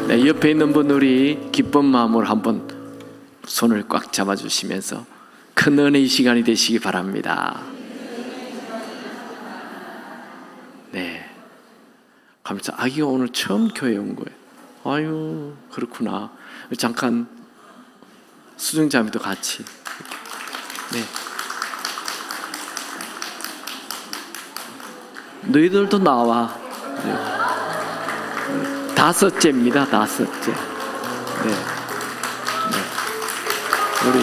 네, 옆에 있는 분들이 기쁜 마음으로 한번 손을 꽉 잡아주시면서 큰 은혜의 시간이 되시기 바랍니다. 네, 가면서 아기가 오늘 처음 교회에 온 거예요. 아유, 그렇구나. 잠깐 수정자매도 같이. 네. 너희들도 나와. 네. 다섯째입니다. 다섯째. 네. 네.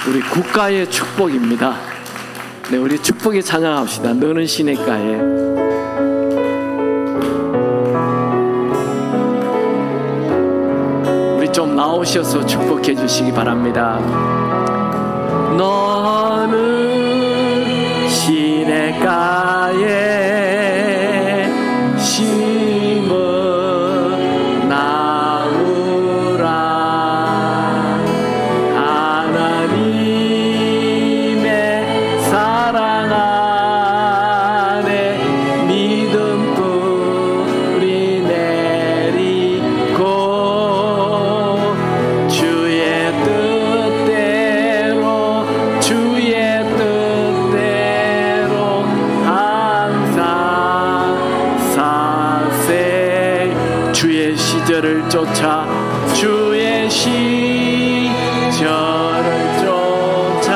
우리 국가의 축복입니다. 네, 우리 축복에 찬양합시다. 너는 시냇가에. 우리 좀 나오셔서 축복해 주시기 바랍니다. 너는 시냇가에 심은 나무라. 하나님의 사랑 안에 믿음 뿌리 내리고 주의 뜻대로 항상 사세. 주의 시절을 쫓아 주의 시절을 쫓아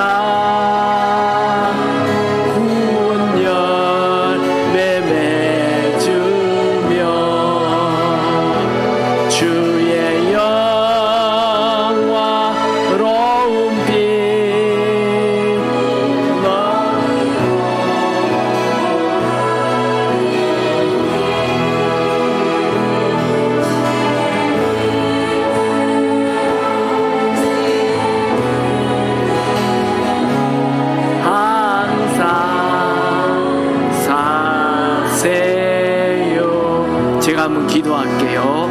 구원 열매 맺으며 주의 영화로운 빛 제가 한번 기도할게요.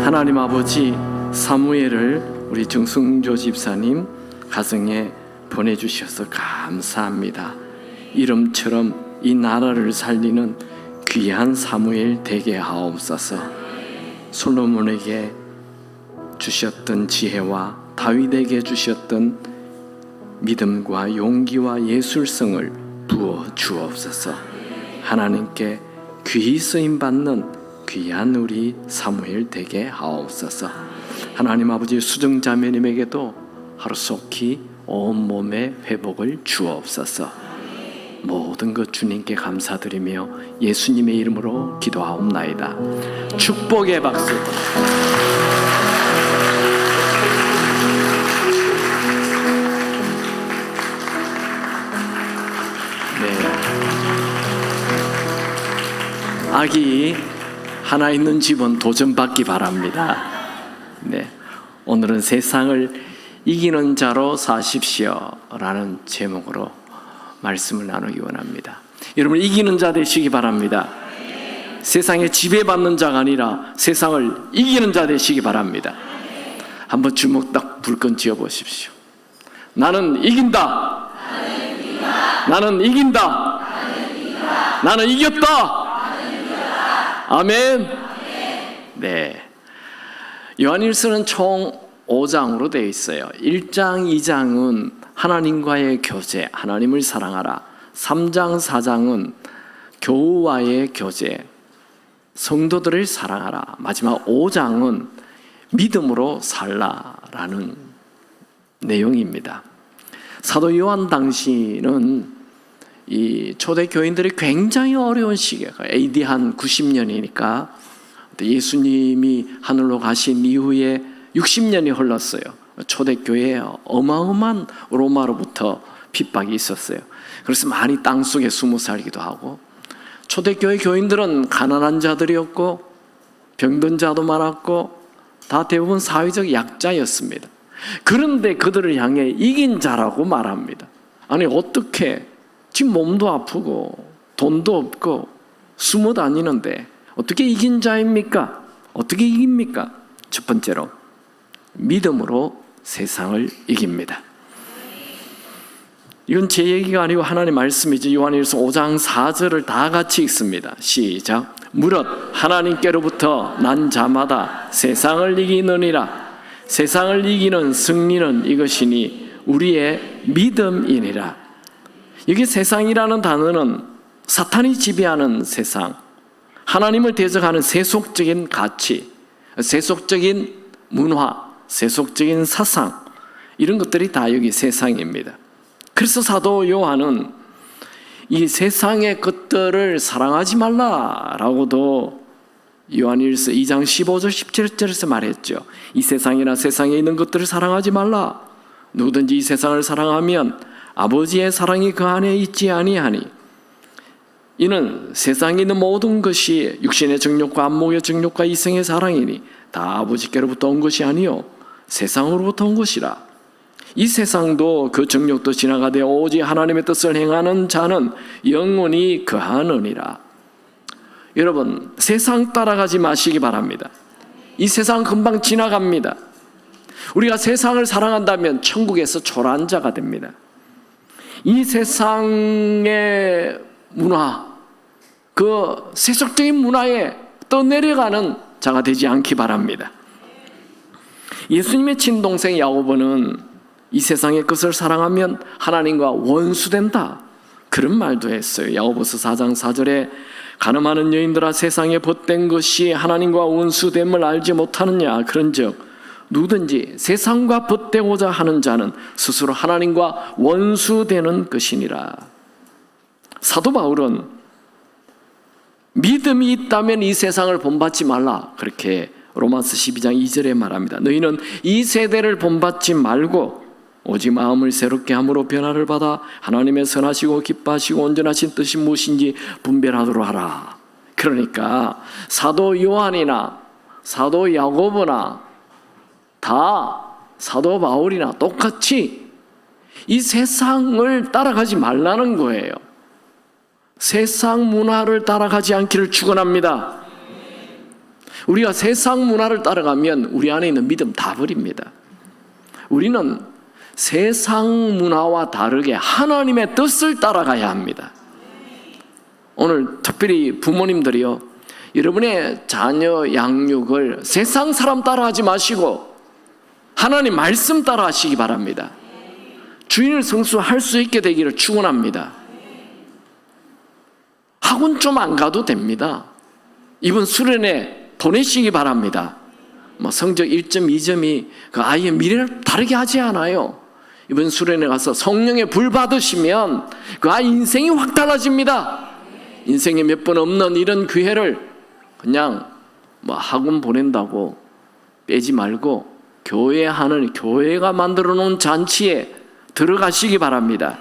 하나님 아버지, 사무엘을 우리 정승조 집사님 가정에 보내주셔서 감사합니다. 이름처럼 이 나라를 살리는 귀한 사무엘 되게 하옵소서. 솔로몬에게 주셨던 지혜와 다윗에게 주셨던 믿음과 용기와 예술성을 부어 주옵소서. 하나님께 귀히 쓰임받는 귀한 우리 사무엘 되게 하옵소서. 하나님 아버지, 수정자매님에게도 하루속히 온몸의 회복을 주옵소서. 모든 것 주님께 감사드리며 예수님의 이름으로 기도하옵나이다. 축복의 박수. 네. 아기 하나 있는 집은 도전받기 바랍니다. 네, 오늘은 세상을 이기는 자로 사십시오 라는 제목으로 말씀을 나누기 원합니다. 여러분, 이기는 자 되시기 바랍니다. 세상에 지배받는 자가 아니라 세상을 이기는 자 되시기 바랍니다. 한번 주먹 딱 불끈 쥐어보십시오. 나는 이긴다. 나는 이긴다. 나는 이겼다. 아멘. 네. 요한일서는 총 5장으로 되어 있어요. 1장, 2장은 하나님과의 교제, 하나님을 사랑하라. 3장, 4장은 교우와의 교제, 성도들을 사랑하라. 마지막 5장은 믿음으로 살라라는 내용입니다. 사도 요한 당시는 이 초대교인들이 굉장히 어려운 시기에, AD 한 90년이니까 예수님이 하늘로 가신 이후에 60년이 흘렀어요. 초대교회에 어마어마한 로마로부터 핍박이 있었어요. 그래서 많이 땅속에 숨어 살기도 하고, 초대교회 교인들은 가난한 자들이었고 병든 자도 많았고 다 대부분 사회적 약자였습니다. 그런데 그들을 향해 이긴 자라고 말합니다. 아니, 어떻게 지금 몸도 아프고 돈도 없고 숨어 다니는데 어떻게 이긴 자입니까? 어떻게 이깁니까? 첫 번째로 믿음으로 세상을 이깁니다. 이건 제 얘기가 아니고 하나님 말씀이죠. 요한일서 5장 4절을 다 같이 읽습니다. 시작. 무릇 하나님께로부터 난 자마다 세상을 이기느니라. 세상을 이기는 승리는 이것이니 우리의 믿음이니라. 여기 세상이라는 단어는 사탄이 지배하는 세상, 하나님을 대적하는 세속적인 가치, 세속적인 문화, 세속적인 사상, 이런 것들이 다 여기 세상입니다. 그래서 사도 요한은 이 세상의 것들을 사랑하지 말라라고도 요한일서 2장 15절 17절에서 말했죠. 이 세상이나 세상에 있는 것들을 사랑하지 말라. 누구든지 이 세상을 사랑하면 아버지의 사랑이 그 안에 있지 아니하니, 이는 세상에 있는 모든 것이 육신의 정욕과 안목의 정욕과 이성의 사랑이니 다 아버지께로부터 온 것이 아니요 세상으로부터 온 것이라. 이 세상도 그 정욕도 지나가되 오직 하나님의 뜻을 행하는 자는 영원히 거하느니라. 여러분, 세상 따라가지 마시기 바랍니다. 이 세상 금방 지나갑니다. 우리가 세상을 사랑한다면 천국에서 초라한 자가 됩니다. 이 세상의 문화, 그 세속적인 문화에 떠내려가는 자가 되지 않기 바랍니다. 예수님의 친동생 야고보는 이 세상의 것을 사랑하면 하나님과 원수된다, 그런 말도 했어요. 야고보서 4장 4절에 가늠하는 여인들아, 세상에 벗된 것이 하나님과 원수됨을 알지 못하느냐. 그런즉 누구든지 세상과 벗되고자 하는 자는 스스로 하나님과 원수되는 것이니라. 사도 바울은 믿음이 있다면 이 세상을 본받지 말라, 그렇게 로마서 12장 2절에 말합니다. 너희는 이 세대를 본받지 말고 오직 마음을 새롭게 함으로 변화를 받아 하나님의 선하시고 기뻐하시고 온전하신 뜻이 무엇인지 분별하도록 하라. 그러니까 사도 요한이나 사도 야고보나 다 사도 바울이나 똑같이 이 세상을 따라가지 말라는 거예요. 세상 문화를 따라가지 않기를 축원합니다. 우리가 세상 문화를 따라가면 우리 안에 있는 믿음 다 버립니다. 우리는 세상 문화와 다르게 하나님의 뜻을 따라가야 합니다. 오늘 특별히 부모님들이요, 여러분의 자녀 양육을 세상 사람 따라하지 마시고 하나님 말씀 따라 하시기 바랍니다. 주인을 성수할 수 있게 되기를 축원합니다. 학원 좀 안 가도 됩니다. 이번 수련회 보내시기 바랍니다. 성적 1점, 2점이 그 아이의 미래를 다르게 하지 않아요. 이번 수련회 가서 성령의 불 받으시면 그 아이 인생이 확 달라집니다. 인생에 몇 번 없는 이런 기회를 그냥 학원 보낸다고 빼지 말고 교회가 만들어 놓은 잔치에 들어가시기 바랍니다.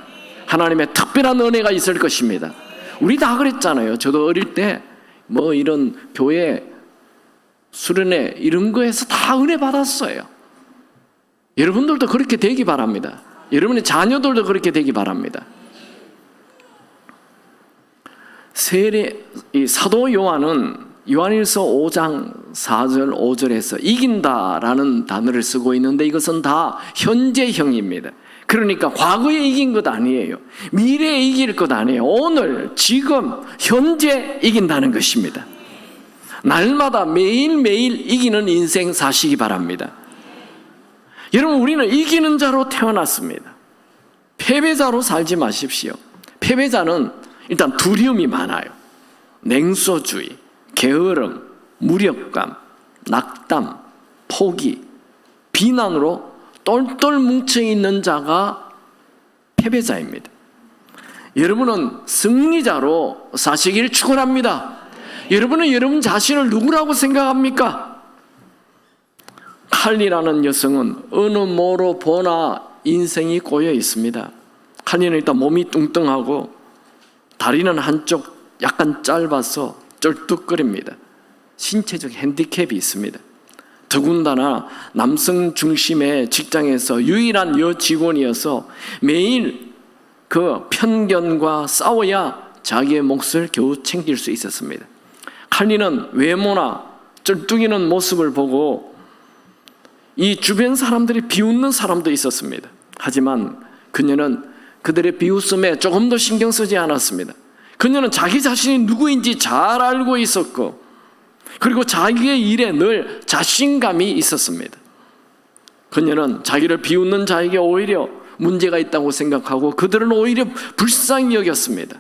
하나님의 특별한 은혜가 있을 것입니다. 우리 다 그랬잖아요. 저도 어릴 때 이런 교회 수련회 이런 거에서 다 은혜 받았어요. 여러분들도 그렇게 되기 바랍니다. 여러분의 자녀들도 그렇게 되기 바랍니다. 이 사도 요한은 요한일서 5장 4절 5절에서 이긴다라는 단어를 쓰고 있는데 이것은 다 현재형입니다. 그러니까 과거에 이긴 것 아니에요. 미래에 이길 것 아니에요. 오늘, 지금, 현재 이긴다는 것입니다. 날마다 매일매일 이기는 인생 사시기 바랍니다. 여러분, 우리는 이기는 자로 태어났습니다. 패배자로 살지 마십시오. 패배자는 일단 두려움이 많아요. 냉소주의, 게으름, 무력감, 낙담, 포기, 비난으로 똘똘 뭉쳐있는 자가 패배자입니다. 여러분은 승리자로 사시길 축원합니다. 여러분은 여러분 자신을 누구라고 생각합니까? 칼리라는 여성은 어느 모로 보나 인생이 꼬여 있습니다. 칼리는 일단 몸이 뚱뚱하고 다리는 한쪽 약간 짧아서 쩔뚝거립니다. 신체적 핸디캡이 있습니다. 더군다나 남성 중심의 직장에서 유일한 여직원이어서 매일 그 편견과 싸워야 자기의 몫을 겨우 챙길 수 있었습니다. 칼리는 외모나 쩔뚝이는 모습을 보고 이 주변 사람들이 비웃는 사람도 있었습니다. 하지만 그녀는 그들의 비웃음에 조금도 신경 쓰지 않았습니다. 그녀는 자기 자신이 누구인지 잘 알고 있었고, 그리고 자기의 일에 늘 자신감이 있었습니다. 그녀는 자기를 비웃는 자에게 오히려 문제가 있다고 생각하고 그들은 오히려 불쌍히 여겼습니다.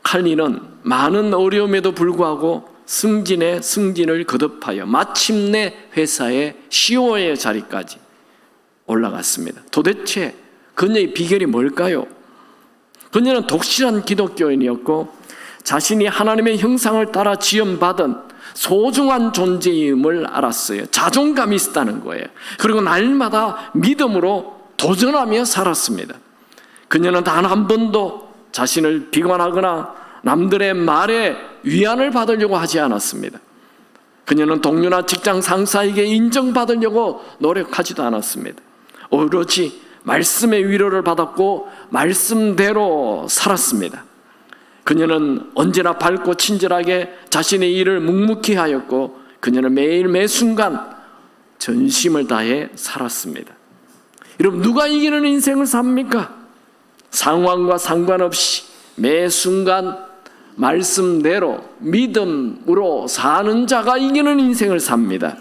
칼리는 많은 어려움에도 불구하고 승진에 승진을 거듭하여 마침내 회사의 CEO의 자리까지 올라갔습니다. 도대체 그녀의 비결이 뭘까요? 그녀는 독실한 기독교인이었고 자신이 하나님의 형상을 따라 지음받은 소중한 존재임을 알았어요. 자존감이 있었다는 거예요. 그리고 날마다 믿음으로 도전하며 살았습니다. 그녀는 단 한 번도 자신을 비관하거나 남들의 말에 위안을 받으려고 하지 않았습니다. 그녀는 동료나 직장 상사에게 인정받으려고 노력하지도 않았습니다. 오로지 말씀의 위로를 받았고 말씀대로 살았습니다. 그녀는 언제나 밝고 친절하게 자신의 일을 묵묵히 하였고 그녀는 매일 매순간 전심을 다해 살았습니다. 여러분, 누가 이기는 인생을 삽니까? 상황과 상관없이 매 순간 말씀대로 믿음으로 사는 자가 이기는 인생을 삽니다.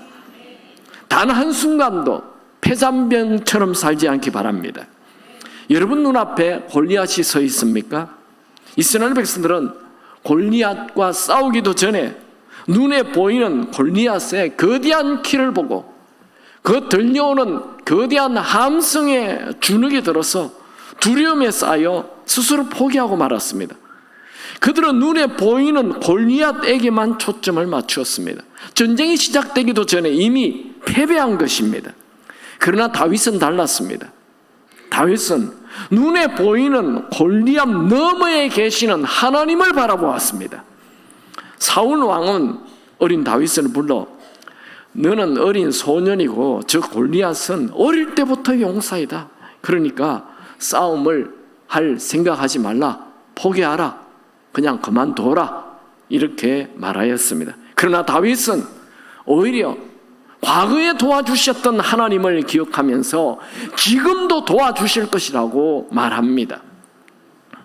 단 한순간도 패잔병처럼 살지 않기 바랍니다. 여러분 눈앞에 골리앗이 서 있습니까? 이스라엘 백성들은 골리앗과 싸우기도 전에 눈에 보이는 골리앗의 거대한 키를 보고 그 들려오는 거대한 함성에 주눅이 들어서 두려움에 쌓여 스스로 포기하고 말았습니다. 그들은 눈에 보이는 골리앗에게만 초점을 맞추었습니다. 전쟁이 시작되기도 전에 이미 패배한 것입니다. 그러나 다윗은 달랐습니다. 다윗은 눈에 보이는 골리앗 너머에 계시는 하나님을 바라보았습니다. 사울 왕은 어린 다윗을 불러 너는 어린 소년이고 저 골리앗은 어릴 때부터 용사이다. 그러니까 싸움을 할 생각하지 말라. 포기하라. 그냥 그만둬라. 이렇게 말하였습니다. 그러나 다윗은 오히려 과거에 도와주셨던 하나님을 기억하면서 지금도 도와주실 것이라고 말합니다.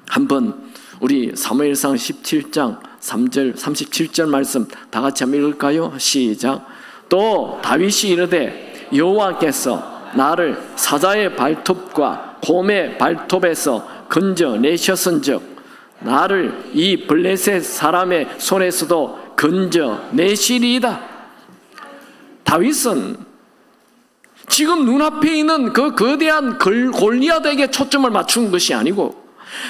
한번 우리 사무엘상 17장 3절 37절 말씀 다 같이 한번 읽을까요? 시작. 또 다윗이 이르되 여호와께서 나를 사자의 발톱과 곰의 발톱에서 건져내셨은즉 나를 이 블레셋 사람의 손에서도 건져내시리이다. 다윗은 지금 눈앞에 있는 그 거대한 골리앗에게 초점을 맞춘 것이 아니고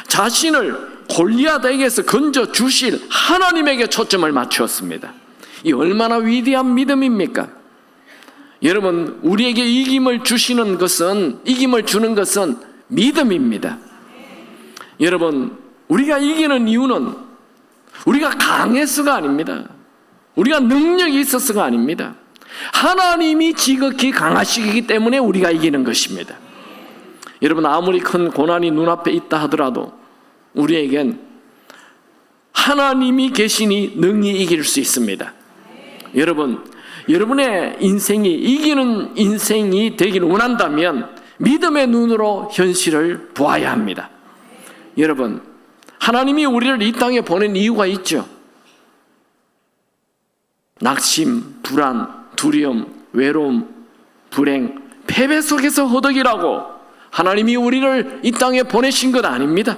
자신을 골리앗에게서 건져주실 하나님에게 초점을 맞추었습니다. 이 얼마나 위대한 믿음입니까? 여러분, 우리에게 이김을 주는 것은 믿음입니다. 여러분, 우리가 이기는 이유는 우리가 강해서가 아닙니다. 우리가 능력이 있어서가 아닙니다. 하나님이 지극히 강하시기 때문에 우리가 이기는 것입니다. 여러분, 아무리 큰 고난이 눈앞에 있다 하더라도 우리에겐 하나님이 계시니 능히 이길 수 있습니다. 여러분, 여러분의 인생이 이기는 인생이 되길 원한다면 믿음의 눈으로 현실을 보아야 합니다. 여러분, 하나님이 우리를 이 땅에 보낸 이유가 있죠. 낙심, 불안, 두려움, 외로움, 불행, 패배 속에서 허덕이라고 하나님이 우리를 이 땅에 보내신 것 아닙니다.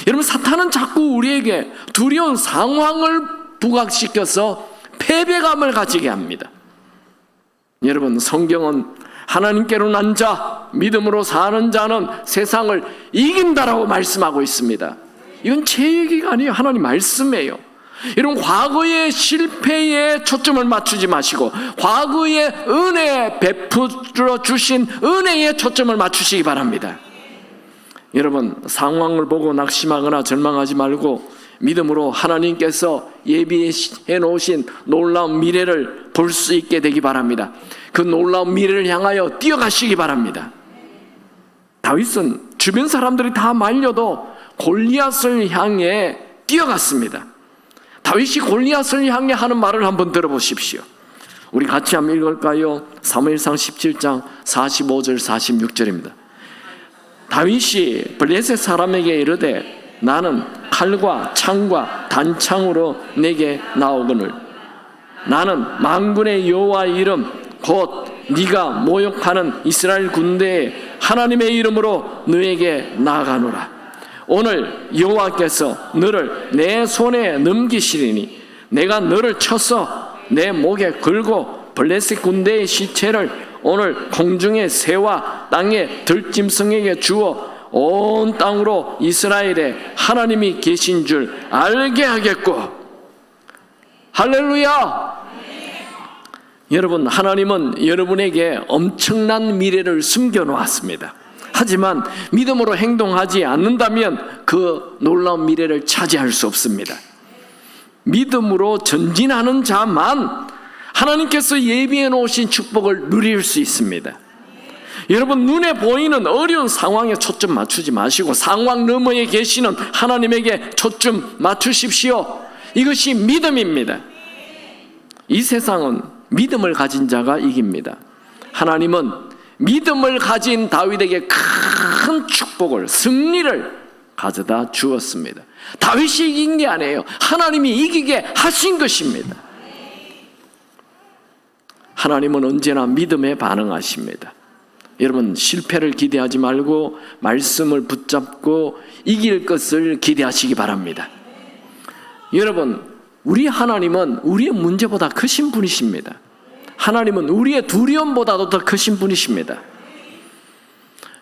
여러분, 사탄은 자꾸 우리에게 두려운 상황을 부각시켜서 패배감을 가지게 합니다. 여러분, 성경은 하나님께로 난 자, 믿음으로 사는 자는 세상을 이긴다라고 말씀하고 있습니다. 이건 제 얘기가 아니에요. 하나님 말씀이에요. 여러분, 과거의 실패에 초점을 맞추지 마시고 과거의 은혜 베풀어 주신 은혜에 초점을 맞추시기 바랍니다. 여러분, 상황을 보고 낙심하거나 절망하지 말고 믿음으로 하나님께서 예비해 놓으신 놀라운 미래를 볼 수 있게 되기 바랍니다. 그 놀라운 미래를 향하여 뛰어가시기 바랍니다. 다윗은 주변 사람들이 다 말려도 골리앗을 향해 뛰어갔습니다. 다윗이 골리앗을 향해 하는 말을 한번 들어보십시오. 우리 같이 한번 읽을까요? 사무엘상 17장 45절 46절입니다. 다윗이 블레셋 사람에게 이르되 나는 칼과 창과 단창으로 내게 나오거늘 나는 만군의 여호와의 이름 곧 네가 모욕하는 이스라엘 군대의 하나님의 이름으로 너에게 나아가노라. 오늘 여호와께서 너를 내 손에 넘기시리니 내가 너를 쳐서 내 목에 걸고 블레셋 군대의 시체를 오늘 공중의 새와 땅의 들짐승에게 주어 온 땅으로 이스라엘에 하나님이 계신 줄 알게 하겠고. 할렐루야. 여러분, 하나님은 여러분에게 엄청난 미래를 숨겨놓았습니다. 하지만 믿음으로 행동하지 않는다면 그 놀라운 미래를 차지할 수 없습니다. 믿음으로 전진하는 자만 하나님께서 예비해 놓으신 축복을 누릴 수 있습니다. 여러분, 눈에 보이는 어려운 상황에 초점 맞추지 마시고 상황 너머에 계시는 하나님에게 초점 맞추십시오. 이것이 믿음입니다. 이 세상은 믿음을 가진 자가 이깁니다. 하나님은 믿음을 가진 다윗에게 큰 축복을, 승리를 가져다 주었습니다. 다윗이 이긴 게 아니에요. 하나님이 이기게 하신 것입니다. 하나님은 언제나 믿음에 반응하십니다. 여러분, 실패를 기대하지 말고 말씀을 붙잡고 이길 것을 기대하시기 바랍니다. 여러분, 우리 하나님은 우리의 문제보다 크신 분이십니다. 하나님은 우리의 두려움보다도 더 크신 분이십니다.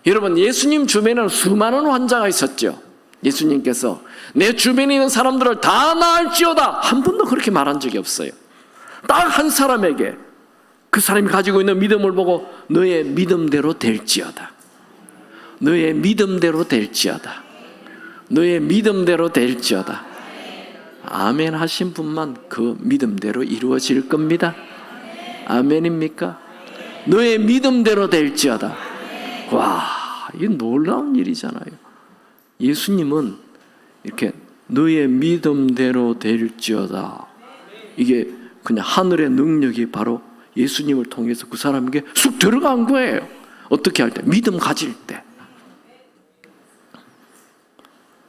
여러분, 예수님 주변에는 수많은 환자가 있었죠. 예수님께서 내 주변에 있는 사람들을 다 나을지어다 한 번도 그렇게 말한 적이 없어요. 딱 한 사람에게 그 사람이 가지고 있는 믿음을 보고 너의 믿음대로 될지어다, 너의 믿음대로 될지어다, 너의 믿음대로 될지어다. 아멘 하신 분만 그 믿음대로 이루어질 겁니다. 아멘입니까? 너의 믿음대로 될지어다. 와, 이게 놀라운 일이잖아요. 예수님은 이렇게 너의 믿음대로 될지어다, 이게 그냥 하늘의 능력이 바로 예수님을 통해서 그 사람에게 쑥 들어간 거예요. 어떻게 할 때? 믿음 가질 때.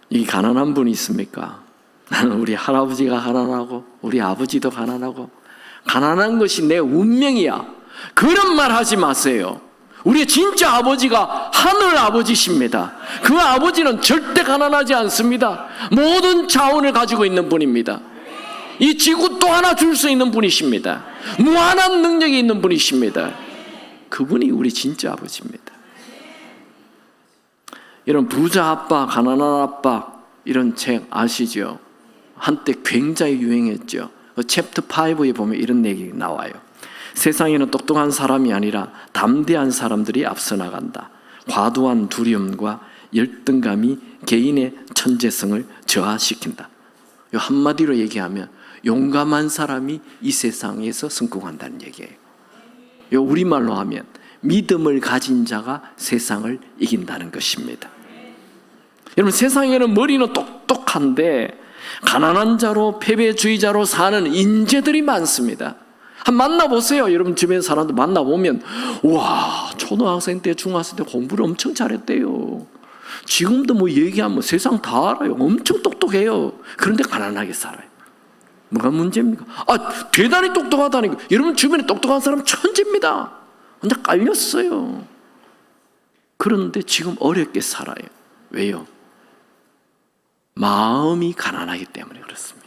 이 가난한 분이 있습니까? 나는 우리 할아버지가 가난하고 우리 아버지도 가난하고 가난한 것이 내 운명이야, 그런 말 하지 마세요. 우리의 진짜 아버지가 하늘 아버지십니다. 그 아버지는 절대 가난하지 않습니다. 모든 자원을 가지고 있는 분입니다. 이 지구 또 하나 줄 수 있는 분이십니다. 무한한 능력이 있는 분이십니다. 그분이 우리 진짜 아버지입니다. 이런 부자 아빠, 가난한 아빠, 이런 책 아시죠? 한때 굉장히 유행했죠. 챕터 5에 보면 이런 얘기 나와요. 세상에는 똑똑한 사람이 아니라 담대한 사람들이 앞서 나간다. 과도한 두려움과 열등감이 개인의 천재성을 저하시킨다. 이 한마디로 얘기하면 용감한 사람이 이 세상에서 성공한다는 얘기예요. 이 우리말로 하면 믿음을 가진 자가 세상을 이긴다는 것입니다. 여러분, 세상에는 머리는 똑똑한데 가난한 자로, 패배주의자로 사는 인재들이 많습니다. 한번 만나보세요. 여러분 주변 사람들 만나보면, 와, 초등학생 때, 중학생 때 공부를 엄청 잘했대요. 지금도 뭐 얘기하면 세상 다 알아요. 엄청 똑똑해요. 그런데 가난하게 살아요. 뭐가 문제입니까? 아, 대단히 똑똑하다니까. 여러분 주변에 똑똑한 사람 천재입니다. 근데 깔렸어요. 그런데 지금 어렵게 살아요. 왜요? 마음이 가난하기 때문에 그렇습니다.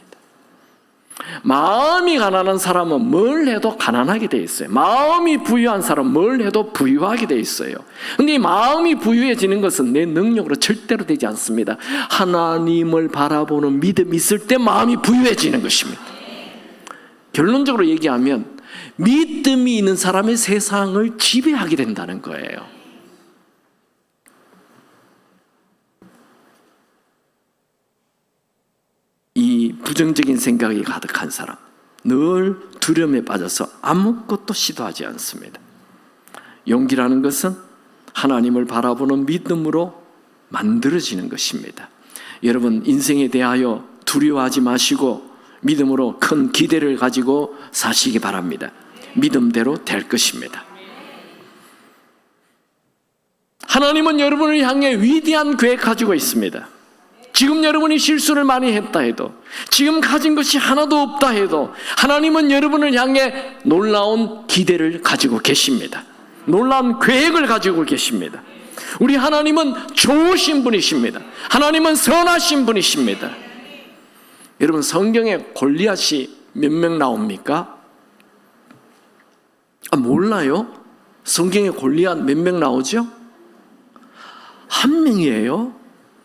마음이 가난한 사람은 뭘 해도 가난하게 돼 있어요. 마음이 부유한 사람은 뭘 해도 부유하게 돼 있어요. 근데 이 마음이 부유해지는 것은 내 능력으로 절대로 되지 않습니다. 하나님을 바라보는 믿음이 있을 때 마음이 부유해지는 것입니다. 결론적으로 얘기하면 믿음이 있는 사람의 세상을 지배하게 된다는 거예요. 이 부정적인 생각이 가득한 사람, 늘 두려움에 빠져서 아무것도 시도하지 않습니다. 용기라는 것은 하나님을 바라보는 믿음으로 만들어지는 것입니다. 여러분, 인생에 대하여 두려워하지 마시고 믿음으로 큰 기대를 가지고 사시기 바랍니다. 믿음대로 될 것입니다. 하나님은 여러분을 향해 위대한 계획 가지고 있습니다. 지금 여러분이 실수를 많이 했다 해도, 지금 가진 것이 하나도 없다 해도 하나님은 여러분을 향해 놀라운 기대를 가지고 계십니다. 놀라운 계획을 가지고 계십니다. 우리 하나님은 좋으신 분이십니다. 하나님은 선하신 분이십니다. 여러분, 성경에 골리앗이 몇 명 나옵니까? 몰라요? 성경에 골리앗 몇 명 나오죠? 한 명이에요.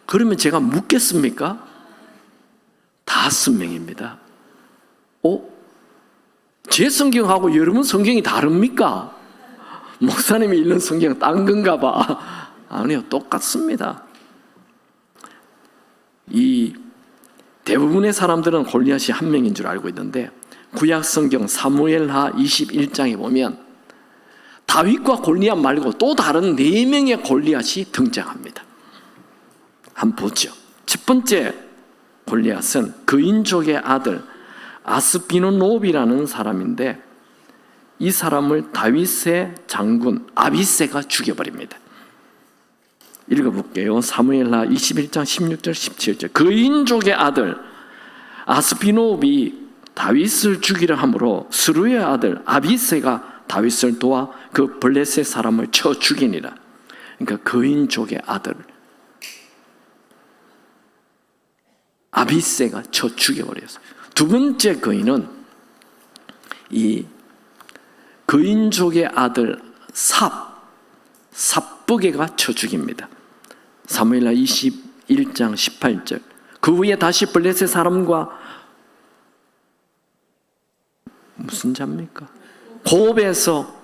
그러면 제가 묻겠습니까? 5명입니다. 제 성경하고 여러분 성경이 다릅니까? 목사님이 읽는 성경은 딴 건가 봐. 아니요, 똑같습니다. 이 대부분의 사람들은 골리앗이 한 명인 줄 알고 있는데, 구약 성경 사무엘하 21장에 보면 다윗과 골리앗 말고 또 다른 4명의 골리앗이 등장합니다. 한번 보죠. 첫 번째 골리앗은 그인족의 아들 아스비노노비라는 사람인데, 이 사람을 다윗의 장군 아비새가 죽여버립니다. 읽어볼게요. 사무엘하 21장 16절 17절. 그인족의 아들 아스비노비 다윗을 죽이려 함으로 스루의 아들 아비새가 다윗을 도와 그 블레셋 사람을 쳐 죽이니라. 그러니까 그인족의 아들 아비새가 쳐 죽여버렸어요. 두 번째 거인은 이 그인족의 아들 삽부게가 쳐 죽입니다. 사무엘하 21장 18절. 그 후에 다시 블레셋 사람과 무슨 자입니까? 고업에서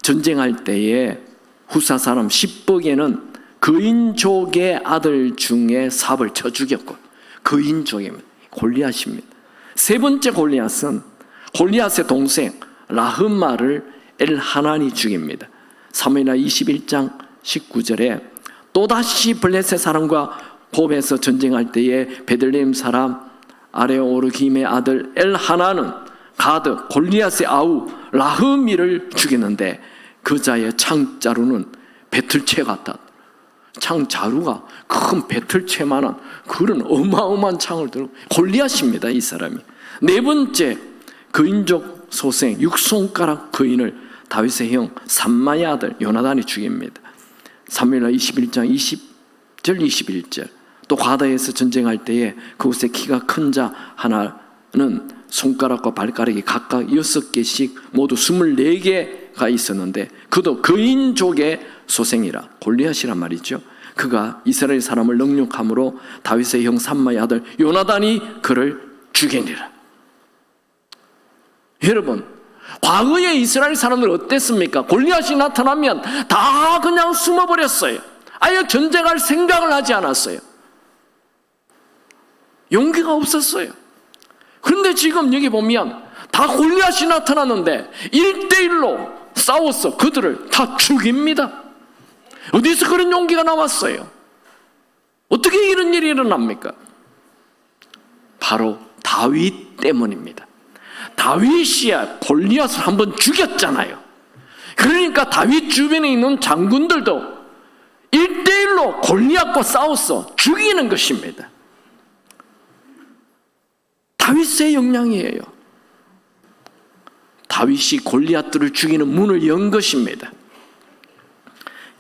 전쟁할 때에 후사 사람 십부게는 그인족의 아들 중에 삽을 쳐 죽였고, 그인족입니다. 골리앗입니다. 세 번째 골리앗은 골리앗의 동생 라흐마를 엘하난이 죽입니다. 사무엘하 21장 19절에 또다시 블레셋 사람과 고업에서 전쟁할 때에 베들레헴 사람 아레오르김의 아들 엘하난은 가드 골리앗의 아우 라흐미를 죽이는데, 그 자의 창자루는 배틀채 같다. 창자루가 큰 배틀채만한 그런 어마어마한 창을 들고, 골리앗입니다, 이 사람이. 네 번째 그인족 소생 6손가락 그인을 다윗의 형 삼마의 아들 요나단이 죽입니다. 사무엘하 21장 20절 21절. 또 가다에서 전쟁할 때에 그곳에 키가 큰 자 하나는 손가락과 발가락이 각각 6개씩 모두 24개가 있었는데, 그도 그인족의 소생이라 골리앗이란 말이죠. 그가 이스라엘 사람을 능욕함으로 다윗의 형 삼마의 아들 요나단이 그를 죽이니라. 여러분, 과거의 이스라엘 사람들 어땠습니까? 골리앗이 나타나면 다 그냥 숨어버렸어요. 아예 전쟁할 생각을 하지 않았어요. 용기가 없었어요. 그런데 지금 여기 보면 다 골리앗이 나타났는데 1대1로 싸워서 그들을 다 죽입니다. 어디서 그런 용기가 나왔어요? 어떻게 이런 일이 일어납니까? 바로 다윗 때문입니다. 다윗이야 골리앗을 한번 죽였잖아요. 그러니까 다윗 주변에 있는 장군들도 1대1로 골리앗과 싸워서 죽이는 것입니다. 다윗의 역량이에요. 다윗이 골리앗들을 죽이는 문을 연 것입니다.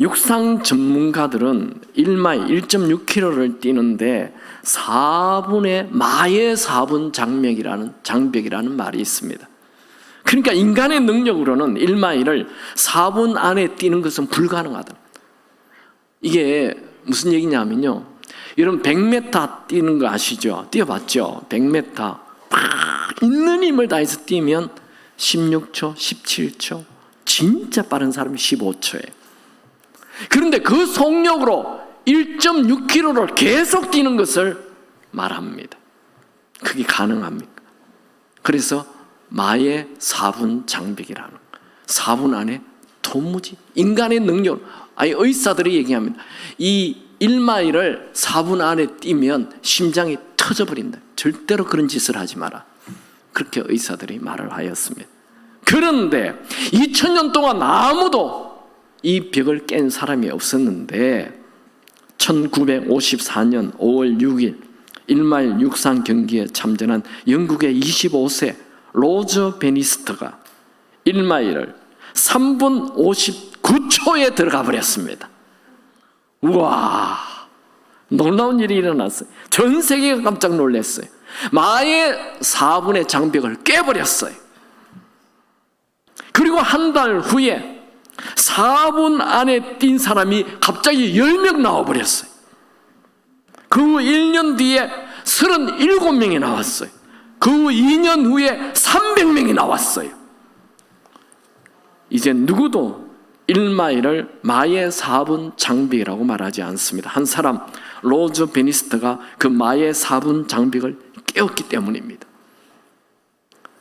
육상 전문가들은 1마일 1.6km를 뛰는데 마의 4분 장벽이라는 말이 있습니다. 그러니까 인간의 능력으로는 1마일을 4분 안에 뛰는 것은 불가능하다. 이게 무슨 얘기냐면요, 여러분 100m 뛰는 거 아시죠? 뛰어봤죠? 100m 막 있는 힘을 다해서 뛰면 16초, 17초, 진짜 빠른 사람이 15초예요. 그런데 그 속력으로 1.6km를 계속 뛰는 것을 말합니다. 그게 가능합니까? 그래서 마의 4분 장벽이라는, 4분 안에 도무지 인간의 능력, 의사들이 얘기합니다. 이 1마일을 4분 안에 뛰면 심장이 터져버린다. 절대로 그런 짓을 하지 마라. 그렇게 의사들이 말을 하였습니다. 그런데 2000년 동안 아무도 이 벽을 깬 사람이 없었는데 1954년 5월 6일 1마일 육상 경기에 참전한 영국의 25세 로저 베니스터가 1마일을 3분 59초에 들어가 버렸습니다. 우와, 놀라운 일이 일어났어요. 전 세계가 깜짝 놀랐어요. 마의 4분의 장벽을 깨버렸어요. 그리고 한 달 후에 4분 안에 뛴 사람이 갑자기 10명 나와버렸어요. 그 후 1년 뒤에 37명이 나왔어요. 그 후 2년 후에 300명이 나왔어요. 이제 누구도 1마일을 마의 4분 장벽이라고 말하지 않습니다. 한 사람 로저 베니스터가 그 마의 4분 장벽을 깨웠기 때문입니다.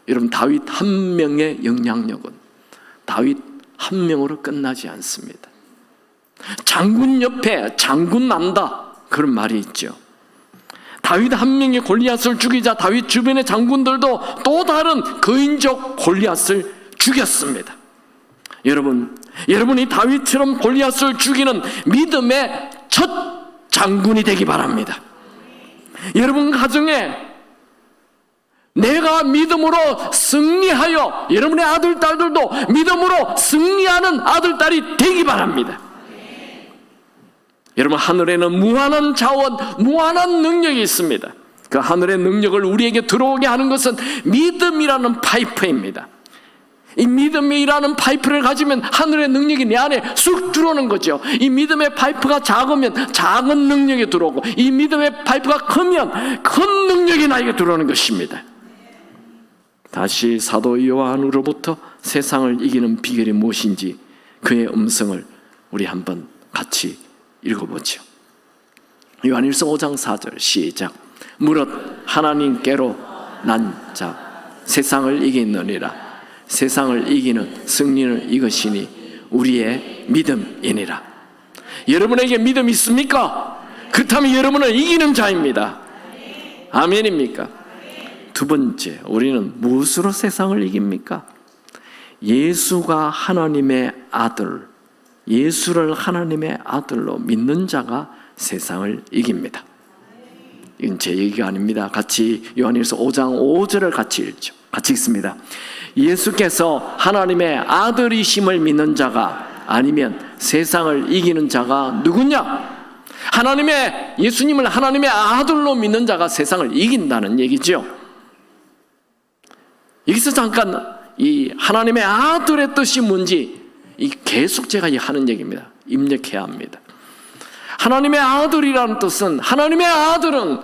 여러분, 다윗 한 명의 영향력은 다윗 한 명으로 끝나지 않습니다. 장군 옆에 장군 난다, 그런 말이 있죠. 다윗 한 명이 골리앗을 죽이자 다윗 주변의 장군들도 또 다른 거인족 골리앗을 죽였습니다. 여러분이 다윗처럼 골리앗을 죽이는 믿음의 첫 장군이 되기 바랍니다. 여러분 가정에 내가 믿음으로 승리하여 여러분의 아들, 딸들도 믿음으로 승리하는 아들, 딸이 되기 바랍니다. 여러분, 하늘에는 무한한 자원, 무한한 능력이 있습니다. 그 하늘의 능력을 우리에게 들어오게 하는 것은 믿음이라는 파이프입니다. 이 믿음이라는 파이프를 가지면 하늘의 능력이 내 안에 쑥 들어오는 거죠. 이 믿음의 파이프가 작으면 작은 능력이 들어오고, 이 믿음의 파이프가 크면 큰 능력이 나에게 들어오는 것입니다. 다시 사도 요한으로부터 세상을 이기는 비결이 무엇인지 그의 음성을 우리 한번 같이 읽어보죠. 요한일서 5장 4절 시작. 무릇 하나님께로 난 자 세상을 이기느니라. 세상을 이기는 승리는 이것이니 우리의 믿음이니라. 여러분에게 믿음 있습니까? 그렇다면 여러분은 이기는 자입니다. 아멘입니까? 두 번째, 우리는 무엇으로 세상을 이깁니까? 예수가 하나님의 아들, 예수를 하나님의 아들로 믿는 자가 세상을 이깁니다. 이건 제 얘기가 아닙니다. 같이 요한일서 5장 5절을 같이 읽죠. 같이 읽습니다. 예수께서 하나님의 아들이심을 믿는 자가 아니면 세상을 이기는 자가 누구냐? 예수님을 하나님의 아들로 믿는 자가 세상을 이긴다는 얘기죠. 여기서 잠깐 이 하나님의 아들의 뜻이 뭔지 계속 제가 하는 얘기입니다. 입력해야 합니다. 하나님의 아들이라는 뜻은, 하나님의 아들은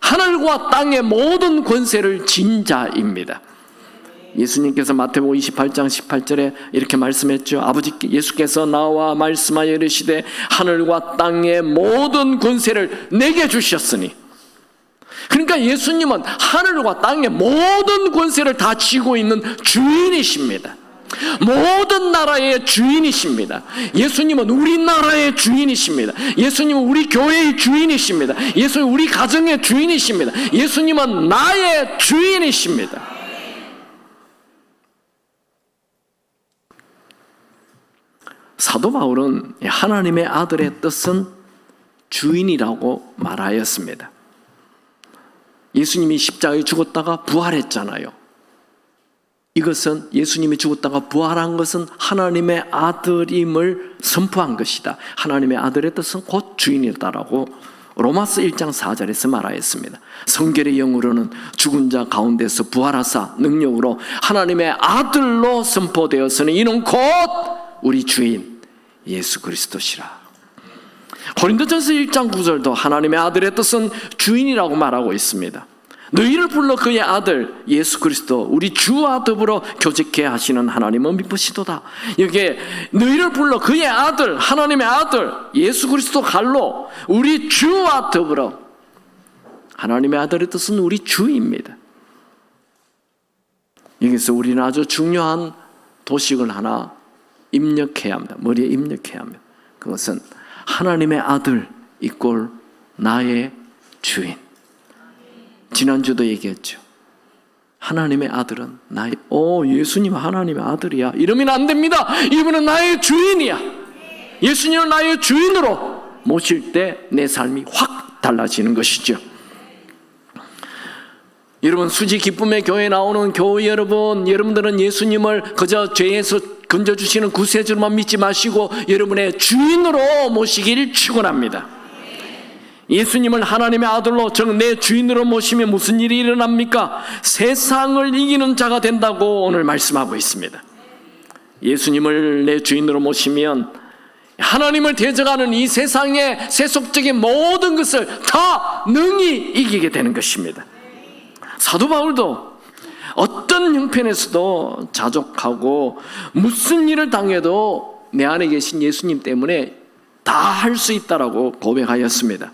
하늘과 땅의 모든 권세를 진 자입니다. 예수님께서 마태복음 28장 18절에 이렇게 말씀했죠. 예수께서 나와 말씀하여 이르시되 하늘과 땅의 모든 권세를 내게 주셨으니, 그러니까 예수님은 하늘과 땅의 모든 권세를 다 쥐고 있는 주인이십니다. 모든 나라의 주인이십니다. 예수님은 우리나라의 주인이십니다. 예수님은 우리 교회의 주인이십니다. 예수님은 우리 가정의 주인이십니다. 예수님은 나의 주인이십니다. 사도 바울은 하나님의 아들의 뜻은 주인이라고 말하였습니다. 예수님이 십자가에 죽었다가 부활했잖아요. 이것은 예수님이 죽었다가 부활한 것은 하나님의 아들임을 선포한 것이다. 하나님의 아들의 뜻은 곧 주인이다라고 로마서 1장 4절에서 말하였습니다. 성결의 영으로는 죽은 자 가운데서 부활하사 능력으로 하나님의 아들로 선포되었으니 이는 곧 우리 주인 예수 그리스도시라. 고린도전서 1장 9절도 하나님의 아들의 뜻은 주인이라고 말하고 있습니다. 너희를 불러 그의 아들 예수 그리스도 우리 주와 더불어 교제케 하시는 하나님은 미쁘시도다. 여기에 너희를 불러 그의 아들, 하나님의 아들 예수 그리스도 갈로 우리 주와 더불어, 하나님의 아들의 뜻은 우리 주입니다. 여기서 우리는 아주 중요한 도식을 하나 입력해야 합니다. 머리에 입력해야 합니다. 그것은 하나님의 아들 이꼴 나의 주인. 지난주도 얘기했죠. 하나님의 아들은 나의, 예수님 하나님의 아들이야 이러면 안 됩니다. 이분은 나의 주인이야. 예수님을 나의 주인으로 모실 때 내 삶이 확 달라지는 것이죠. 여러분, 수지 기쁨의 교회에 나오는 교회 여러분들은 예수님을 그저 죄에서 건져주시는 구세주로만 믿지 마시고 여러분의 주인으로 모시기를 축원합니다. 예수님을 하나님의 아들로 내 주인으로 모시면 무슨 일이 일어납니까? 세상을 이기는 자가 된다고 오늘 말씀하고 있습니다. 예수님을 내 주인으로 모시면 하나님을 대적하는 이 세상의 세속적인 모든 것을 다 능히 이기게 되는 것입니다. 사도 바울도 어떤 형편에서도 자족하고 무슨 일을 당해도 내 안에 계신 예수님 때문에 다 할 수 있다라고 고백하였습니다.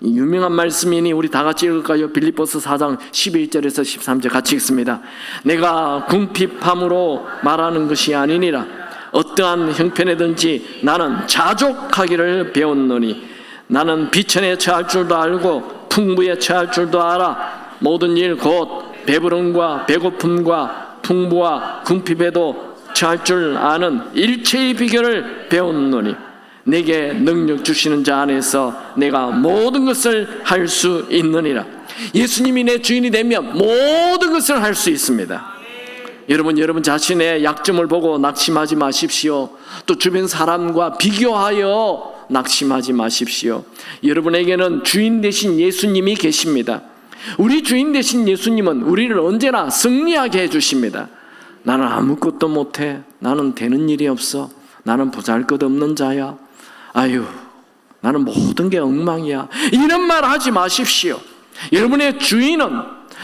이 유명한 말씀이니 우리 다 같이 읽을까요? 빌립보서 4장 11절에서 13절 같이 읽습니다. 내가 궁핍함으로 말하는 것이 아니니라. 어떠한 형편에든지 나는 자족하기를 배웠노니 나는 비천에 처할 줄도 알고 풍부에 처할 줄도 알아. 모든 일 곧 배부름과 배고픔과 풍부와 궁핍에도 처할 줄 아는 일체의 비결을 배웠노니 내게 능력 주시는 자 안에서 내가 모든 것을 할 수 있느니라. 예수님이 내 주인이 되면 모든 것을 할 수 있습니다. 여러분 자신의 약점을 보고 낙심하지 마십시오. 또 주변 사람과 비교하여 낙심하지 마십시오. 여러분에게는 주인 되신 예수님이 계십니다. 우리 주인 되신 예수님은 우리를 언제나 승리하게 해주십니다. 나는 아무것도 못해. 나는 되는 일이 없어. 나는 보잘것없는 자야. 아유, 나는 모든 게 엉망이야. 이런 말 하지 마십시오. 여러분의 주인은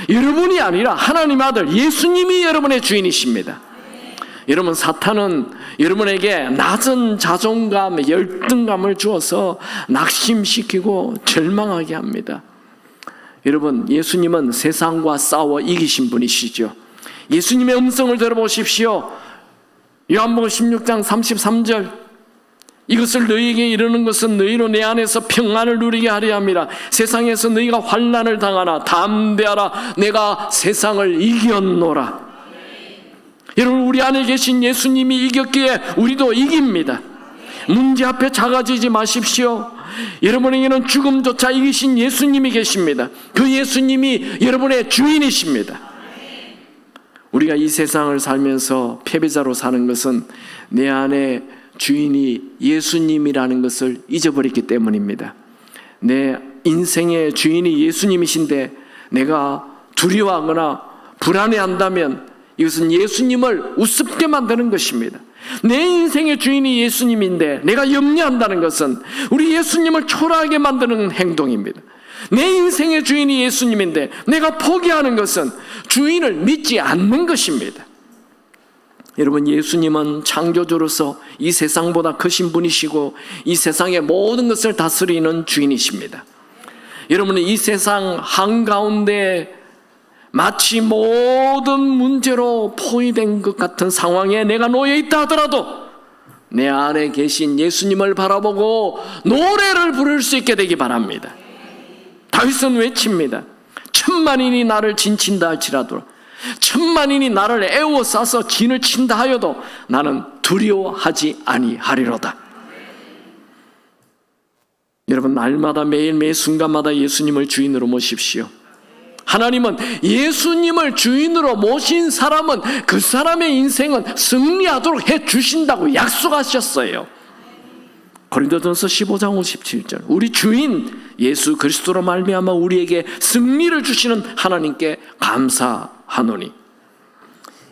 여러분이 아니라 하나님 아들 예수님이 여러분의 주인이십니다. 여러분, 사탄은 여러분에게 낮은 자존감, 열등감을 주어서 낙심시키고 절망하게 합니다. 여러분, 예수님은 세상과 싸워 이기신 분이시죠. 예수님의 음성을 들어보십시오. 요한복음 16장 33절 이것을 너희에게 이르는 것은 너희로 내 안에서 평안을 누리게 하려 함이라. 세상에서 너희가 환난을 당하나 담대하라. 내가 세상을 이겼노라. 여러분, 우리 안에 계신 예수님이 이겼기에 우리도 이깁니다. 문제 앞에 작아지지 마십시오. 여러분에게는 죽음조차 이기신 예수님이 계십니다. 그 예수님이 여러분의 주인이십니다. 우리가 이 세상을 살면서 패배자로 사는 것은 내 안에 주인이 예수님이라는 것을 잊어버렸기 때문입니다. 내 인생의 주인이 예수님이신데 내가 두려워하거나 불안해한다면 이것은 예수님을 우습게 만드는 것입니다. 내 인생의 주인이 예수님인데 내가 염려한다는 것은 우리 예수님을 초라하게 만드는 행동입니다. 내 인생의 주인이 예수님인데 내가 포기하는 것은 주인을 믿지 않는 것입니다. 여러분, 예수님은 창조주로서 이 세상보다 크신 분이시고 이 세상의 모든 것을 다스리는 주인이십니다. 여러분은 이 세상 한가운데 마치 모든 문제로 포위된 것 같은 상황에 내가 놓여 있다 하더라도 내 안에 계신 예수님을 바라보고 노래를 부를 수 있게 되기 바랍니다. 다윗은 외칩니다. 천만인이 나를 진친다 할지라도, 천만인이 나를 애워싸서 진을 친다 하여도 나는 두려워하지 아니하리로다. 여러분, 날마다 매일 순간마다 예수님을 주인으로 모십시오. 하나님은 예수님을 주인으로 모신 사람은 그 사람의 인생은 승리하도록 해주신다고 약속하셨어요. 고린도전서 15장 57절 우리 주인 예수 그리스도로 말미암아 우리에게 승리를 주시는 하나님께 감사하노니.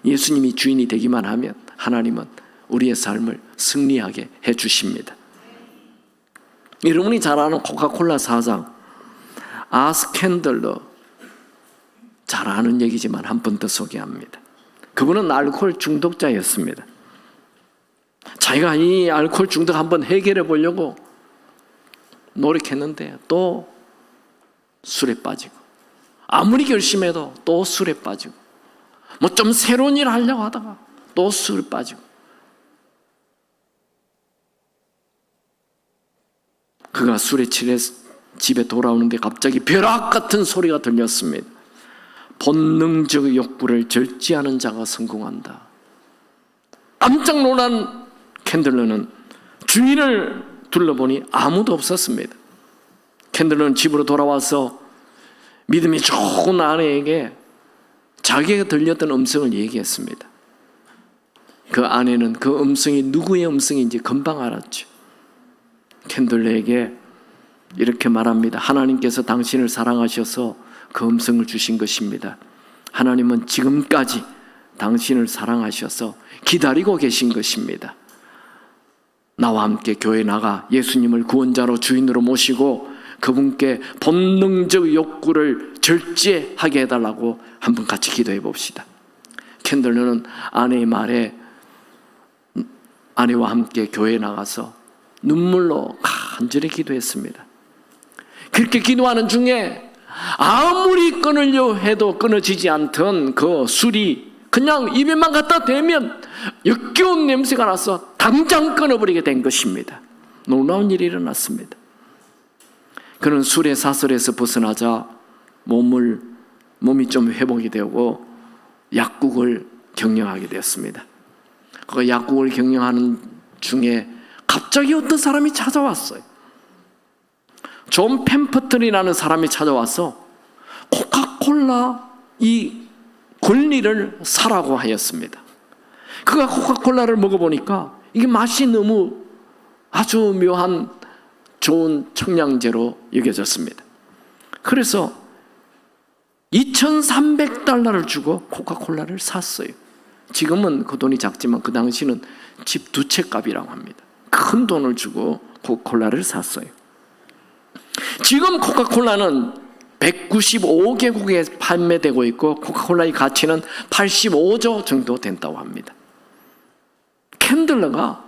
예수님이 주인이 되기만 하면 하나님은 우리의 삶을 승리하게 해주십니다. 여러분이 잘 아는 코카콜라 사장 아스캔들러, 잘 아는 얘기지만 한 번 더 소개합니다. 그분은 알코올 중독자였습니다. 자기가 이 알코올 중독 한번 해결해 보려고 노력했는데 또 술에 빠지고, 아무리 결심해도 또 술에 빠지고, 뭐 좀 새로운 일 하려고 하다가 또 술에 빠지고. 그가 술에 취해서 집에 돌아오는데 갑자기 벼락 같은 소리가 들렸습니다. 본능적 욕구를 절제하는 자가 성공한다. 깜짝 놀란 캔들러는 주위를 둘러보니 아무도 없었습니다. 캔들러는 집으로 돌아와서 믿음이 좋은 아내에게 자기가 들렸던 음성을 얘기했습니다. 그 아내는 그 음성이 누구의 음성인지 금방 알았죠. 캔들레에게 이렇게 말합니다. 하나님께서 당신을 사랑하셔서 그 음성을 주신 것입니다. 하나님은 지금까지 당신을 사랑하셔서 기다리고 계신 것입니다. 나와 함께 교회 나가 예수님을 구원자로 주인으로 모시고 그분께 본능적 욕구를 절제하게 해달라고 한번 같이 기도해 봅시다. 캔들러는 아내의 말에 아내와 함께 교회에 나가서 눈물로 간절히 기도했습니다. 그렇게 기도하는 중에 아무리 끊으려 해도 끊어지지 않던 그 술이 그냥 입에만 갖다 대면 역겨운 냄새가 나서 당장 끊어버리게 된 것입니다. 놀라운 일이 일어났습니다. 그는 술의 사슬에서 벗어나자 몸이 좀 회복이 되고 약국을 경영하게 되었습니다. 그 약국을 경영하는 중에 갑자기 어떤 사람이 찾아왔어요. 존 펜퍼튼이라는 사람이 찾아와서 코카콜라 이 권리를 사라고 하였습니다. 그가 코카콜라를 먹어보니까 이게 맛이 너무 아주 묘한 좋은 청량제로 여겨졌습니다. 그래서 $2,300를 주고 코카콜라를 샀어요. 지금은 그 돈이 작지만 그 당시는 집 2채 값이라고 합니다. 큰 돈을 주고 코카콜라를 샀어요. 지금 코카콜라는 195개국에 판매되고 있고 코카콜라의 가치는 85조 정도 된다고 합니다. 캔들러가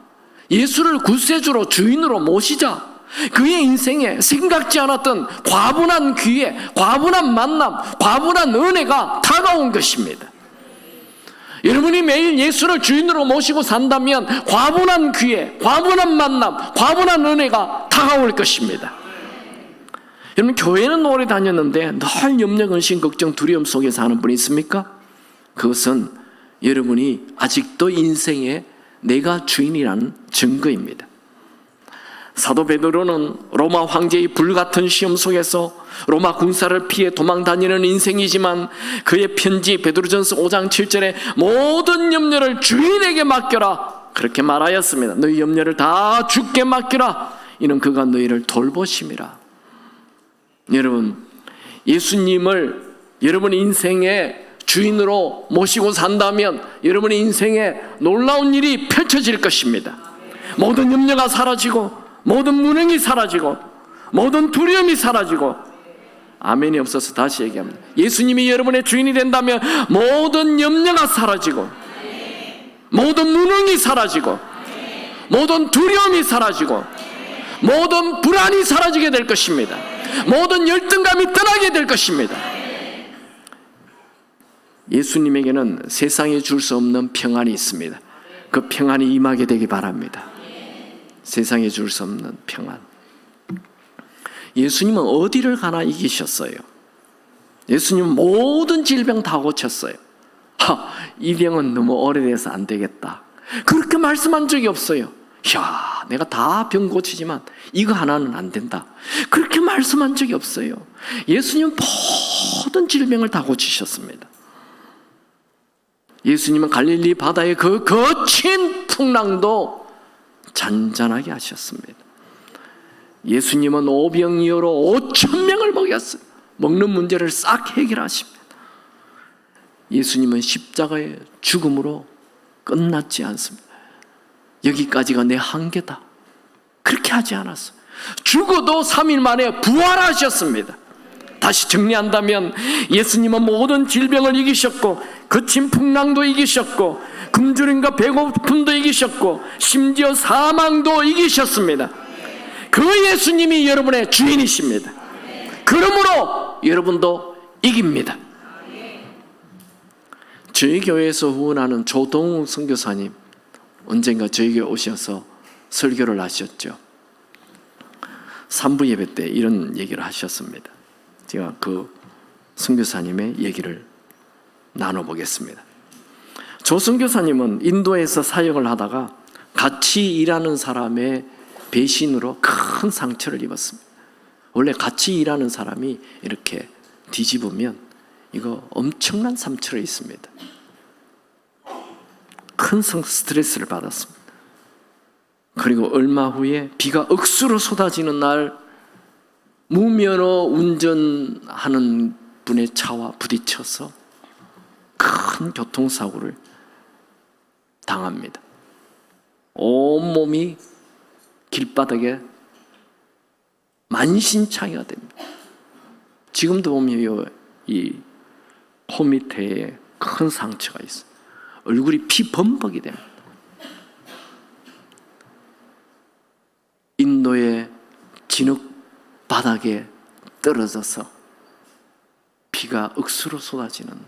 예수를 구세주로 주인으로 모시자 그의 인생에 생각지 않았던 과분한 기회, 과분한 만남, 과분한 은혜가 다가온 것입니다. 여러분이 매일 예수를 주인으로 모시고 산다면 과분한 기회, 과분한 만남, 과분한 은혜가 다가올 것입니다. 여러분 교회는 오래 다녔는데 늘 염려, 근심, 걱정, 두려움 속에 사는 분이 있습니까? 그것은 여러분이 아직도 인생에 내가 주인이라는 증거입니다. 사도 베드로는 로마 황제의 불같은 시험 속에서 로마 군사를 피해 도망 다니는 인생이지만 그의 편지 베드로전서 5장 7절에 모든 염려를 주인에게 맡겨라 그렇게 말하였습니다. 너희 염려를 다 주께 맡겨라. 이는 그가 너희를 돌보심이라. 여러분 예수님을 여러분 인생의 주인으로 모시고 산다면 여러분의 인생에 놀라운 일이 펼쳐질 것입니다. 모든 염려가 사라지고 모든 무능이 사라지고 모든 두려움이 사라지고 아멘이 없어서 다시 얘기합니다. 예수님이 여러분의 주인이 된다면 모든 염려가 사라지고 모든 무능이 사라지고 모든 두려움이 사라지고 모든 불안이 사라지게 될 것입니다. 모든 열등감이 떠나게 될 것입니다. 예수님에게는 세상에 줄 수 없는 평안이 있습니다. 그 평안이 임하게 되기 바랍니다. 세상에 줄 수 없는 평안. 예수님은 어디를 가나 이기셨어요. 예수님은 모든 질병 다 고쳤어요. 이 병은 너무 오래돼서 안 되겠다 그렇게 말씀한 적이 없어요. 야, 내가 다 병 고치지만 이거 하나는 안 된다 그렇게 말씀한 적이 없어요. 예수님은 모든 질병을 다 고치셨습니다. 예수님은 갈릴리 바다의 그 거친 풍랑도 잔잔하게 하셨습니다. 예수님은 오병이어로 5,000명을 먹였어요. 먹는 문제를 싹 해결하십니다. 예수님은 십자가의 죽음으로 끝났지 않습니다. 여기까지가 내 한계다 그렇게 하지 않았어요. 죽어도 3일 만에 부활하셨습니다. 다시 정리한다면 예수님은 모든 질병을 이기셨고 거친 풍랑도 이기셨고 굶주림과 배고픔도 이기셨고 심지어 사망도 이기셨습니다. 그 예수님이 여러분의 주인이십니다. 그러므로 여러분도 이깁니다. 저희 교회에서 후원하는 조동욱 선교사님 언젠가 저에게 오셔서 설교를 하셨죠. 3부 예배 때 이런 얘기를 하셨습니다. 제가 그 선교사님의 얘기를 나눠보겠습니다. 조 선교사님은 인도에서 사역을 하다가 같이 일하는 사람의 배신으로 큰 상처를 입었습니다. 원래 같이 일하는 사람이 이렇게 뒤집으면 이거 엄청난 상처가 있습니다. 큰 스트레스를 받았습니다. 그리고 얼마 후에 비가 억수로 쏟아지는 날 무면허 운전하는 분의 차와 부딪혀서 큰 교통사고를 당합니다. 온몸이 길바닥에 만신창이가 됩니다. 지금도 보면 이 코 밑에 큰 상처가 있어요. 얼굴이 피범벅이 됩니다. 인도의 진흙 바닥에 떨어져서 비가 억수로 쏟아지는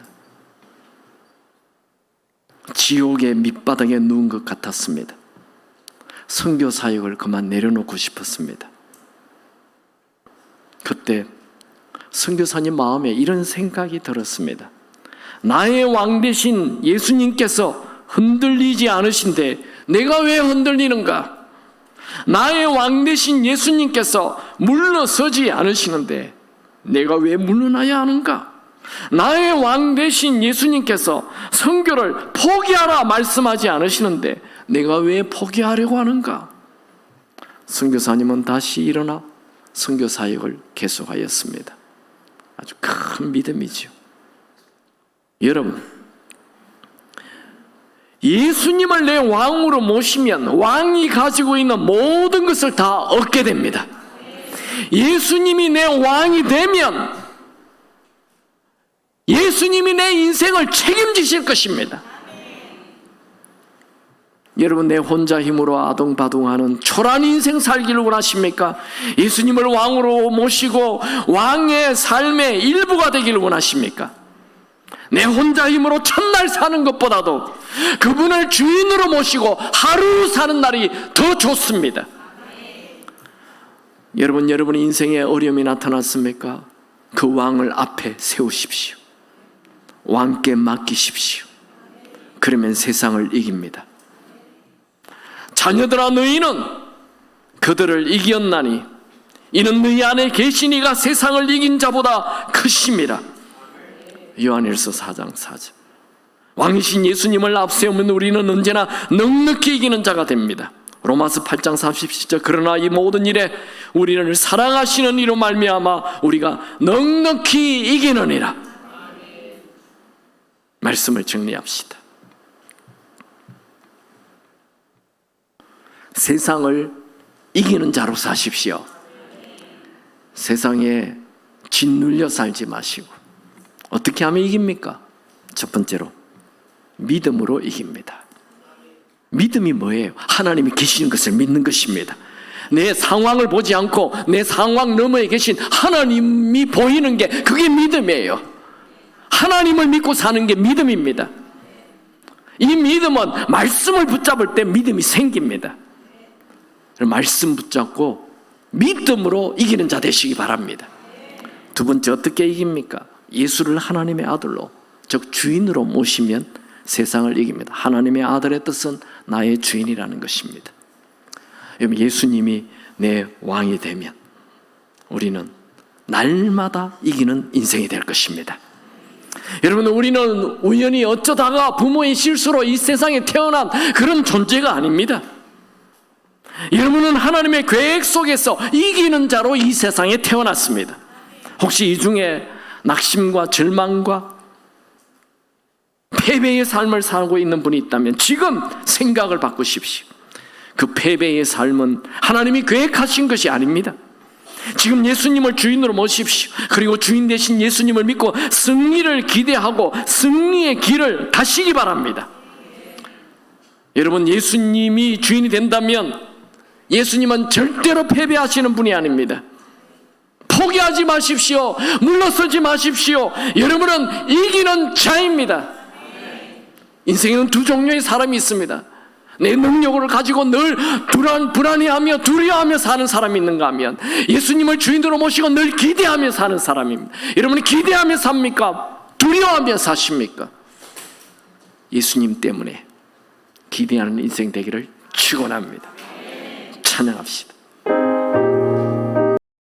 지옥의 밑바닥에 누운 것 같았습니다. 선교 사역을 그만 내려놓고 싶었습니다. 그때 선교사님 마음에 이런 생각이 들었습니다. 나의 왕 되신 예수님께서 흔들리지 않으신데 내가 왜 흔들리는가? 나의 왕 되신 예수님께서 물러서지 않으시는데 내가 왜 물러나야 하는가? 나의 왕 되신 예수님께서 선교를 포기하라 말씀하지 않으시는데 내가 왜 포기하려고 하는가? 선교사님은 다시 일어나 선교 사역을 계속하였습니다. 아주 큰 믿음이죠. 여러분, 예수님을 내 왕으로 모시면 왕이 가지고 있는 모든 것을 다 얻게 됩니다. 예수님이 내 왕이 되면 예수님이 내 인생을 책임지실 것입니다. 여러분, 내 혼자 힘으로 아동바동하는 초라한 인생 살기를 원하십니까? 예수님을 왕으로 모시고 왕의 삶의 일부가 되기를 원하십니까? 내 혼자 힘으로 첫날 사는 것보다도 그분을 주인으로 모시고 하루 사는 날이 더 좋습니다. 여러분의 인생에 어려움이 나타났습니까? 그 왕을 앞에 세우십시오. 왕께 맡기십시오. 그러면 세상을 이깁니다. 자녀들아, 너희는 그들을 이겼나니 이는 너희 안에 계신 이가 세상을 이긴 자보다 크심이라. 요한일서 4장 4절. 왕이신 예수님을 앞세우면 우리는 언제나 넉넉히 이기는 자가 됩니다. 로마서 8장 37절. 그러나 이 모든 일에 우리를 사랑하시는 이로 말미암아 우리가 넉넉히 이기느니라. 말씀을 정리합시다. 세상을 이기는 자로 사십시오. 세상에 짓눌려 살지 마시고. 어떻게 하면 이깁니까? 첫 번째로 믿음으로 이깁니다. 믿음이 뭐예요? 하나님이 계시는 것을 믿는 것입니다. 내 상황을 보지 않고 내 상황 너머에 계신 하나님이 보이는 게 그게 믿음이에요. 하나님을 믿고 사는 게 믿음입니다. 이 믿음은 말씀을 붙잡을 때 믿음이 생깁니다. 말씀 붙잡고 믿음으로 이기는 자 되시기 바랍니다. 두 번째, 어떻게 이깁니까? 예수를 하나님의 아들로, 즉 주인으로 모시면 세상을 이깁니다. 하나님의 아들의 뜻은 나의 주인이라는 것입니다. 여러분, 예수님이 내 왕이 되면 우리는 날마다 이기는 인생이 될 것입니다. 여러분, 우리는 우연히 어쩌다가 부모의 실수로 이 세상에 태어난 그런 존재가 아닙니다. 여러분은 하나님의 계획 속에서 이기는 자로 이 세상에 태어났습니다. 혹시 이 중에 낙심과 절망과 패배의 삶을 살고 있는 분이 있다면 지금 생각을 바꾸십시오. 그 패배의 삶은 하나님이 계획하신 것이 아닙니다. 지금 예수님을 주인으로 모십시오. 그리고 주인 되신 예수님을 믿고 승리를 기대하고 승리의 길을 가시기 바랍니다. 여러분, 예수님이 주인이 된다면 예수님은 절대로 패배하시는 분이 아닙니다. 포기하지 마십시오. 물러서지 마십시오. 여러분은 이기는 자입니다. 인생에는 두 종류의 사람이 있습니다. 내 능력을 가지고 늘 불안해하며 두려워하며 사는 사람이 있는가 하면 예수님을 주인으로 모시고 늘 기대하며 사는 사람입니다. 여러분이 기대하며 삽니까? 두려워하며 사십니까? 예수님 때문에 기대하는 인생 되기를 축원합니다. 찬양합시다.